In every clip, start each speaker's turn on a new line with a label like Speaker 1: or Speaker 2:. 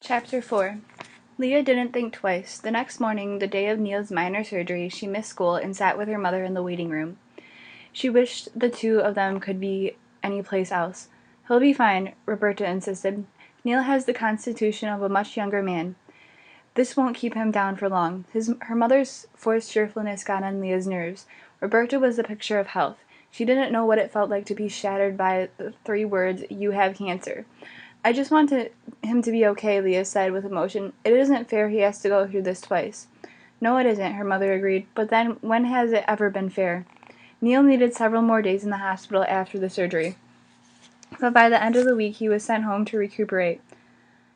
Speaker 1: Chapter 4. Leah didn't think twice. The next morning, the day of Neil's minor surgery, she missed school and sat with her mother in the waiting room. She wished the two of them could be any place else. "He'll be fine," Roberta insisted. "Neil has the constitution of a much younger man. This won't keep him down for long." Her mother's forced cheerfulness got on Leah's nerves. Roberta was the picture of health. She didn't know what it felt like to be shattered by the three words, "You have cancer." "I just want him to be okay," Leah said with emotion. "It isn't fair he has to go through this twice." "No, it isn't," her mother agreed. "But then, when has it ever been fair?" Neil needed several more days in the hospital after the surgery, but by the end of the week he was sent home to recuperate.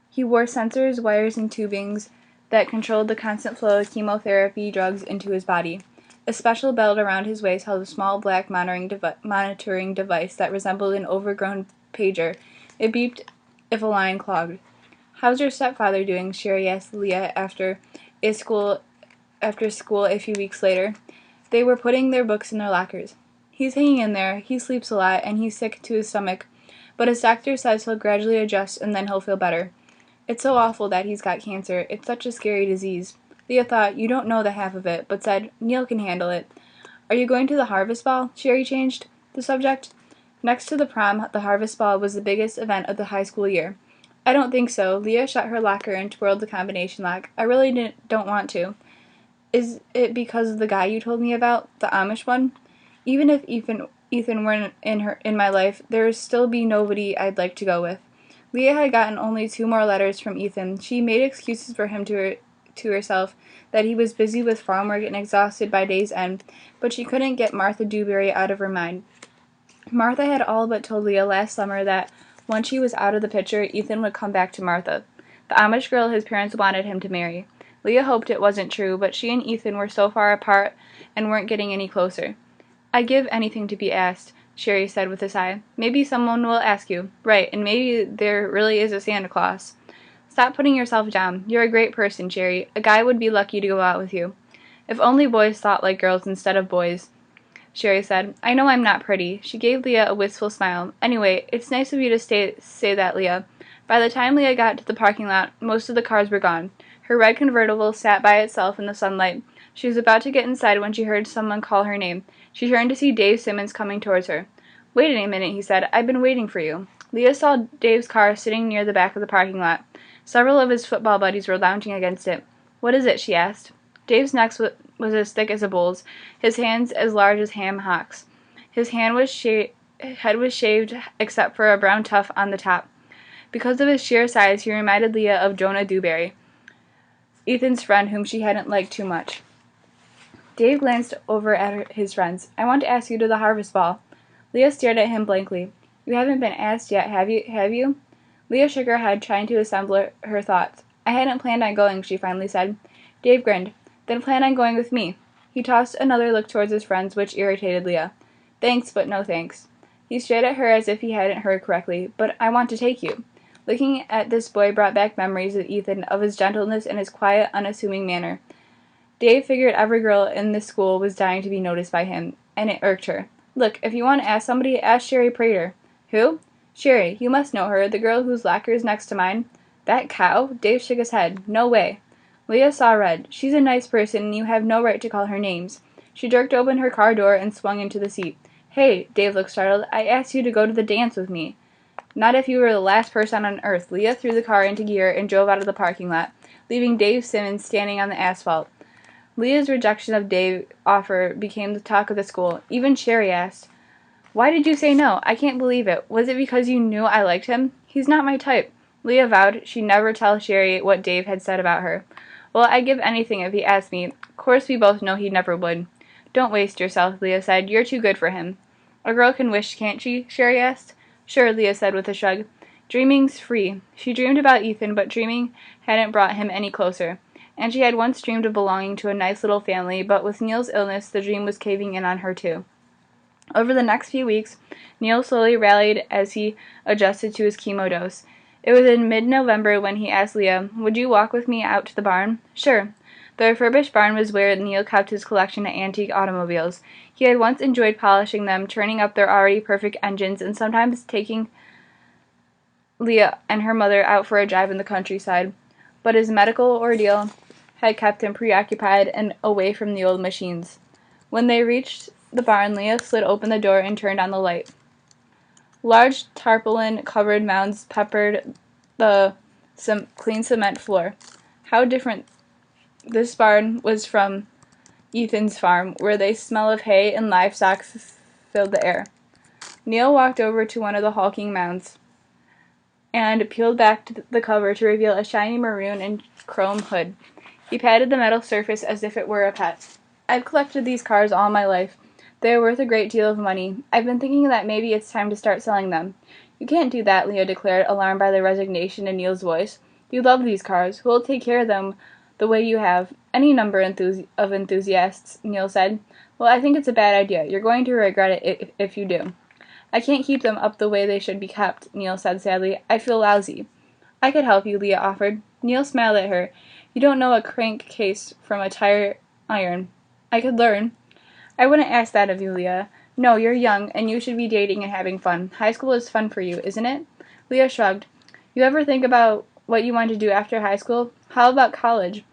Speaker 1: He wore sensors, wires, and tubings that controlled the constant flow of chemotherapy drugs into his body. A special belt around his waist held a small black monitoring device that resembled an overgrown pager. It beeped if a line clogged. "How's your stepfather doing?" Sherry asked Leah school a few weeks later. They were putting their books in their lockers. "He's hanging in there. He sleeps a lot, and he's sick to his stomach. But his doctor says he'll gradually adjust and then he'll feel better. It's so awful that he's got cancer. It's such a scary disease." Leah thought, "You don't know the half of it," but said, "Neil can handle it." "Are you going to the harvest ball?" Sherry changed the subject. Next to the prom, the harvest ball was the biggest event of the high school year. "I don't think so." Leah shut her locker and twirled the combination lock. "I really don't want to." "Is it because of the guy you told me about? The Amish one?" "Even if Ethan weren't in my life, there'd still be nobody I'd like to go with." Leah had gotten only 2 more letters from Ethan. She made excuses for him to herself, that he was busy with farm work and exhausted by day's end, but she couldn't get Martha Dewberry out of her mind. Martha had all but told Leah last summer that, once she was out of the picture, Ethan would come back to Martha, the Amish girl his parents wanted him to marry. Leah hoped it wasn't true, but she and Ethan were so far apart and weren't getting any closer. "I'd give anything to be asked," Sherry said with a sigh. "Maybe someone will ask you. Right, and maybe there really is a Santa Claus." "Stop putting yourself down. You're a great person, Sherry. A guy would be lucky to go out with you." "If only boys thought like girls instead of boys," Sherry said. "I know I'm not pretty." She gave Leah a wistful smile. "Anyway, it's nice of you to say that, Leah." By the time Leah got to the parking lot, most of the cars were gone. Her red convertible sat by itself in the sunlight. She was about to get inside when she heard someone call her name. She turned to see Dave Simmons coming towards her. "Wait a minute," he said. "I've been waiting for you." Leah saw Dave's car sitting near the back of the parking lot. Several of his football buddies were lounging against it. "What is it?" she asked. Dave's neck was as thick as a bull's, his hands as large as ham hocks. His head was shaved except for a brown tuft on the top. Because of his sheer size, he reminded Leah of Jonah Dewberry, Ethan's friend whom she hadn't liked too much. Dave glanced over at his friends. "I want to ask you to the harvest ball." Leah stared at him blankly. "You haven't been asked yet, have you?" Leah shook her head, trying to assemble her thoughts. "I hadn't planned on going," she finally said. Dave grinned. "Then plan on going with me." He tossed another look towards his friends, which irritated Leah. "Thanks, but no thanks." He stared at her as if he hadn't heard correctly. "But I want to take you." Looking at this boy brought back memories of Ethan, of his gentleness and his quiet, unassuming manner. Dave figured every girl in this school was dying to be noticed by him, and it irked her. "Look, if you want to ask somebody, ask Sherry Prater." "Who?" "Sherry. You must know her, the girl whose locker is next to mine." "That cow?" Dave shook his head. "No way." Leah saw red. "She's a nice person, and you have no right to call her names." She jerked open her car door and swung into the seat. "Hey," Dave looked startled, "I asked you to go to the dance with me." "Not if you were the last person on earth." Leah threw the car into gear and drove out of the parking lot, leaving Dave Simmons standing on the asphalt. Leah's rejection of Dave's offer became the talk of the school. Even Sherry asked, "Why did you say no? I can't believe it. Was it because you knew I liked him?" "He's not my type." Leah vowed she'd never tell Sherry what Dave had said about her. "Well, I'd give anything if he asked me. Of course we both know he never would." "Don't waste yourself," Leah said. "You're too good for him." "A girl can wish, can't she?" Sherry asked. "Sure," Leah said with a shrug. "Dreaming's free." She dreamed about Ethan, but dreaming hadn't brought him any closer. And she had once dreamed of belonging to a nice little family, but with Neil's illness, the dream was caving in on her too. Over the next few weeks, Neil slowly rallied as he adjusted to his chemo dose. It was in mid-November when he asked Leah, "Would you walk with me out to the barn?" "Sure." The refurbished barn was where Neil kept his collection of antique automobiles. He had once enjoyed polishing them, turning up their already perfect engines, and sometimes taking Leah and her mother out for a drive in the countryside, but his medical ordeal had kept him preoccupied and away from the old machines. When they reached the barn, Leah slid open the door and turned on the light. Large tarpaulin-covered mounds peppered the clean cement floor. How different this barn was from Ethan's farm, where the smell of hay and livestock filled the air. Neil walked over to one of the hulking mounds and peeled back the cover to reveal a shiny maroon and chrome hood. He patted the metal surface as if it were a pet. "I've collected these cars all my life. They are worth a great deal of money. I've been thinking that maybe it's time to start selling them." "You can't do that," Leah declared, alarmed by the resignation in Neil's voice. "You love these cars. Who will take care of them the way you have?" "Any number of enthusiasts," Neil said. "Well, I think it's a bad idea. You're going to regret it if you do." "I can't keep them up the way they should be kept," Neil said sadly. "I feel lousy." "I could help you," Leah offered. Neil smiled at her. "You don't know a crankcase from a tire iron." "I could learn." "I wouldn't ask that of you, Leah. No, you're young, and you should be dating and having fun. High school is fun for you, isn't it?" Leah shrugged. "You ever think about what you want to do after high school? How about college?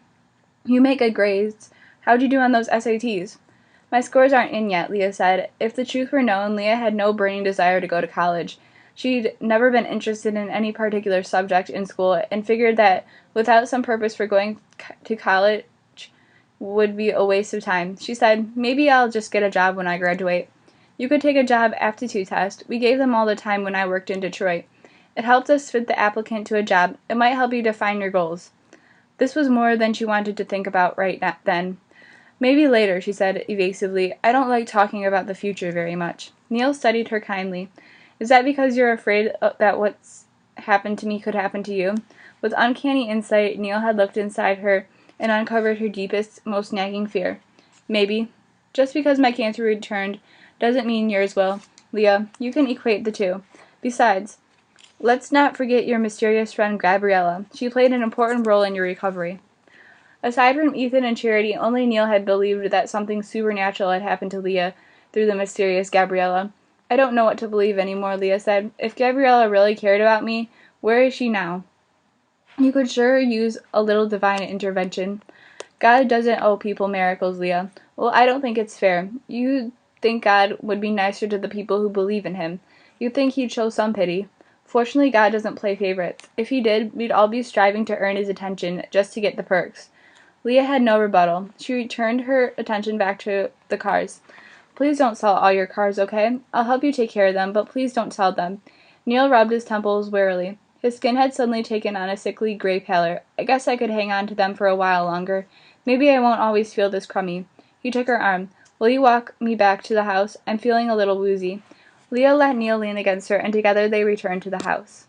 Speaker 1: You make good grades. How'd you do on those SATs?" "My scores aren't in yet," Leah said. If the truth were known, Leah had no burning desire to go to college. She'd never been interested in any particular subject in school and figured that without some purpose for going to college would be a waste of time. She said, "Maybe I'll just get a job when I graduate." "You could take a job aptitude test. We gave them all the time when I worked in Detroit. It helped us fit the applicant to a job. It might help you define your goals." This was more than she wanted to think about right then. "Maybe later," she said evasively. "I don't like talking about the future very much." Neil studied her kindly. "Is that because you're afraid that what's happened to me could happen to you?" With uncanny insight, Neil had looked inside her and uncovered her deepest, most nagging fear. "Maybe. Just because my cancer returned doesn't mean yours will. Leah, you can equate the two. Besides, let's not forget your mysterious friend Gabriella. She played an important role in your recovery." Aside from Ethan and Charity, only Neil had believed that something supernatural had happened to Leah through the mysterious Gabriella. "I don't know what to believe anymore," Leah said. "If Gabriella really cared about me, where is she now? You could sure use a little divine intervention." "God doesn't owe people miracles, Leah." "Well, I don't think it's fair. You'd think God would be nicer to the people who believe in him. You'd think he'd show some pity. Fortunately, God doesn't play favorites. If he did, we'd all be striving to earn his attention just to get the perks." Leah had no rebuttal. She turned her attention back to the cars. "Please don't sell all your cars, okay? I'll help you take care of them, but please don't sell them." Neil rubbed his temples wearily. His skin had suddenly taken on a sickly gray pallor. "I guess I could hang on to them for a while longer. Maybe I won't always feel this crummy." He took her arm. "Will you walk me back to the house? I'm feeling a little woozy." Leah let Neil lean against her, and together they returned to the house.